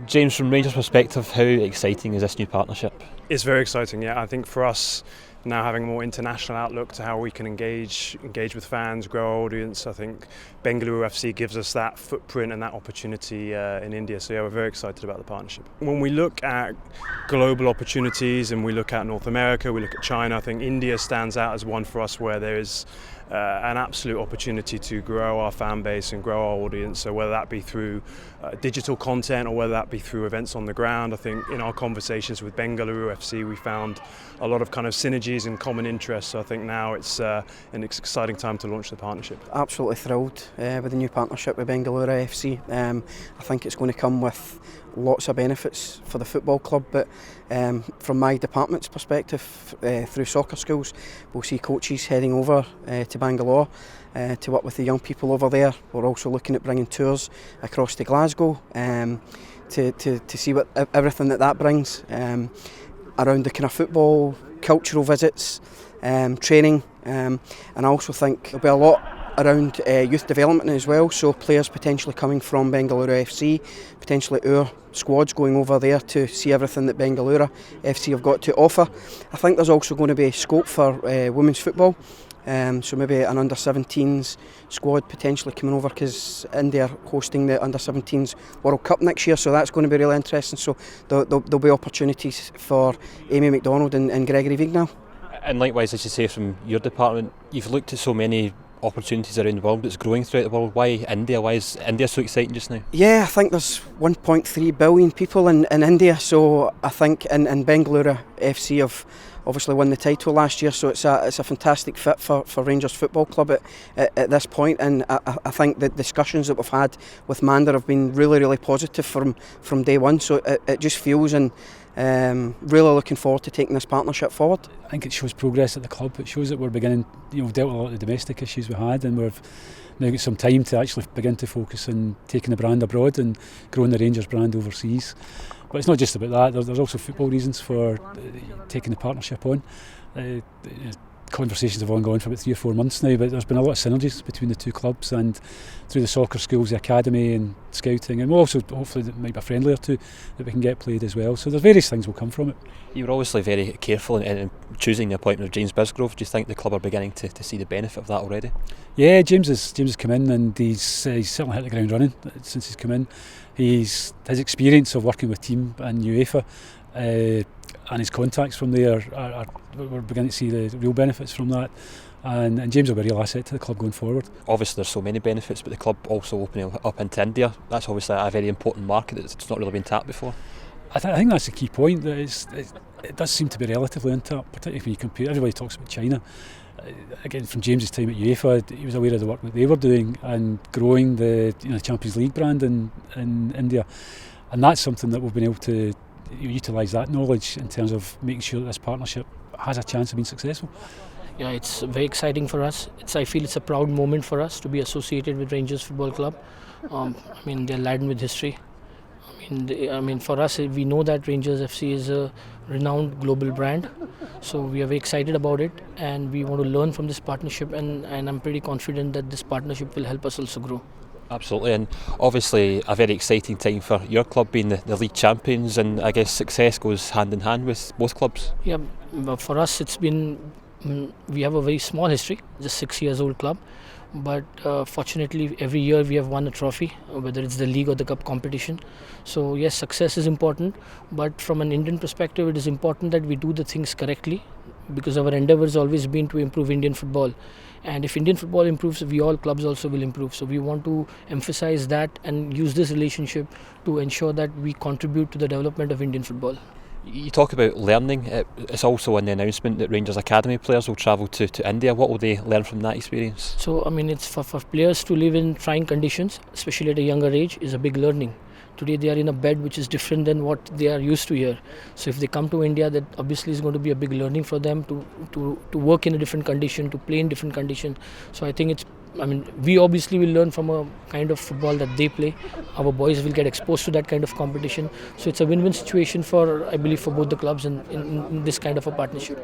James, from Rangers' perspective, how exciting is this new partnership? It's very exciting, yeah. I think for us now having a more international outlook to how we can engage with fans, grow our audience, I think Bengaluru FC gives us that footprint and that opportunity in India. So yeah, we're very excited about the partnership. When we look at global opportunities and we look at North America, we look at China, I think India stands out as one for us where there is an absolute opportunity to grow our fan base and grow our audience. So whether that be through digital content or whether that be through events on the ground, I think in our conversations with Bengaluru FC we found a lot of kind of synergies and common interests. So I think now it's an exciting time to launch the partnership. Absolutely thrilled with the new partnership with Bengaluru FC. I think it's going to come with lots of benefits for the football club, but from my department's perspective, through soccer schools, we'll see coaches heading over to Bangalore to work with the young people over there. We're also looking at bringing tours across to Glasgow to see what everything that brings around the kind of football, cultural visits, training, and I also think there'll be a lot around youth development as well, so players potentially coming from Bengaluru FC, potentially our squads going over there to see everything that Bengaluru FC have got to offer. I think there's also going to be scope for women's football, so maybe an under-17s squad potentially coming over because India are hosting the under-17s World Cup next year, so that's going to be really interesting. So there'll be opportunities for Amy McDonald and Gregory Vignal. And likewise, as you say, from your department, you've looked at so many opportunities around the world that's growing throughout the world. Why India? Why is India so exciting just now? Yeah, I think there's 1.3 billion people in India, so I think and Bengaluru FC have obviously won the title last year, so it's a fantastic fit for Rangers Football Club at this point, and I think the discussions that we've had with Manda have been really positive from day one, so it just feels and really looking forward to taking this partnership forward. I think it shows progress at the club. It shows that we're beginning, we've dealt with a lot of the domestic issues we had, and we've now got some time to actually begin to focus on taking the brand abroad and growing the Rangers brand overseas. But it's not just about that, there's also football reasons for taking the partnership on. Conversations have ongoing for about 3 or 4 months now, but there's been a lot of synergies between the two clubs, and through the soccer schools, the academy and scouting, and we'll also hopefully there might be a friendly or two that we can get played as well. So there's various things will come from it. You were obviously very careful in choosing the appointment of James Bisgrove. Do you think the club are beginning to see the benefit of that already? Yeah, James has come in and he's certainly hit the ground running since he's come in. His experience of working with team and UEFA and his contacts from there we're beginning to see the real benefits from that, and James will be a real asset to the club going forward. Obviously there's so many benefits, but the club also opening up into India, that's obviously a very important market that's not really been tapped before. I think that's the key point, that it does seem to be relatively untapped, particularly when you compare. Everybody talks about China. Again, from James's time at UEFA, he was aware of the work that they were doing and growing the Champions League brand in India, and that's something that we've been able to utilise that knowledge in terms of making sure that this partnership has a chance of being successful. Yeah, it's very exciting for us. I feel it's a proud moment for us to be associated with Rangers Football Club. They're laden with history. For us, we know that Rangers FC is a renowned global brand, so we are very excited about it, and we want to learn from this partnership, and I'm pretty confident that this partnership will help us also grow. Absolutely, and obviously a very exciting time for your club being the league champions, and I guess success goes hand in hand with both clubs. Yeah, but for us we have a very small history, just 6 years old club, but fortunately every year we have won a trophy, whether it's the league or the cup competition. So yes, success is important, but from an Indian perspective it is important that we do the things correctly, because our endeavour has always been to improve Indian football, and if Indian football improves, we all clubs also will improve. So we want to emphasize that and use this relationship to ensure that we contribute to the development of Indian football. You talk about learning. It's also in the announcement that Rangers Academy players will travel to India. What will they learn from that experience? So it's for players to live in trying conditions, especially at a younger age, is a big learning. Today they are in a bed which is different than what they are used to here. So if they come to India, that obviously is going to be a big learning for them to work in a different condition, to play in different condition. So I think we obviously will learn from a kind of football that they play. Our boys will get exposed to that kind of competition. So it's a win-win situation I believe, for both the clubs in this kind of a partnership.